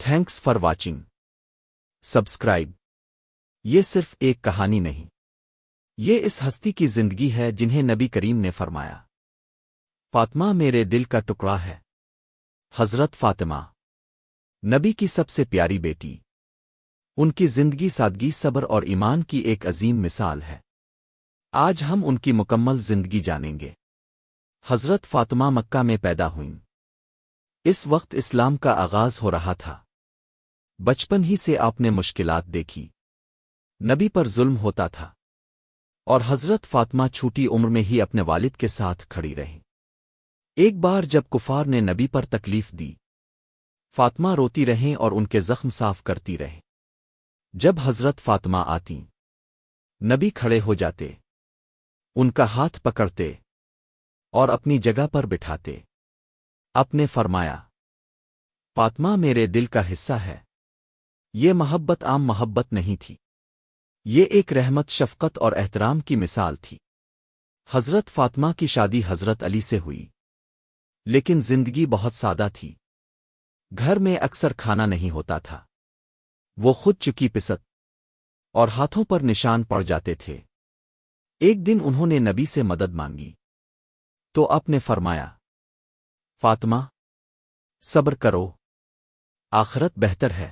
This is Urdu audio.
Thanks for watching. سبسکرائب. یہ صرف ایک کہانی نہیں، یہ اس ہستی کی زندگی ہے جنہیں نبی کریم نے فرمایا، فاطمہ میرے دل کا ٹکڑا ہے. حضرت فاطمہ نبی کی سب سے پیاری بیٹی. ان کی زندگی سادگی، صبر اور ایمان کی ایک عظیم مثال ہے. آج ہم ان کی مکمل زندگی جانیں گے. حضرت فاطمہ مکہ میں پیدا ہوئیں. اس وقت اسلام کا آغاز ہو رہا تھا. بچپن ہی سے آپ نے مشکلات دیکھی. نبی پر ظلم ہوتا تھا اور حضرت فاطمہ چھوٹی عمر میں ہی اپنے والد کے ساتھ کھڑی رہی. ایک بار جب کفار نے نبی پر تکلیف دی، فاطمہ روتی رہیں اور ان کے زخم صاف کرتی رہیں. جب حضرت فاطمہ آتیں، نبی کھڑے ہو جاتے، ان کا ہاتھ پکڑتے اور اپنی جگہ پر بٹھاتے. آپ نے فرمایا، فاطمہ میرے دل کا حصہ ہے. یہ محبت عام محبت نہیں تھی، یہ ایک رحمت، شفقت اور احترام کی مثال تھی. حضرت فاطمہ کی شادی حضرت علی سے ہوئی، لیکن زندگی بہت سادہ تھی. گھر میں اکثر کھانا نہیں ہوتا تھا. وہ خود چکی پست اور ہاتھوں پر نشان پڑ جاتے تھے. ایک دن انہوں نے نبی سے مدد مانگی تو آپ نے فرمایا، فاطمہ صبر کرو، آخرت بہتر ہے.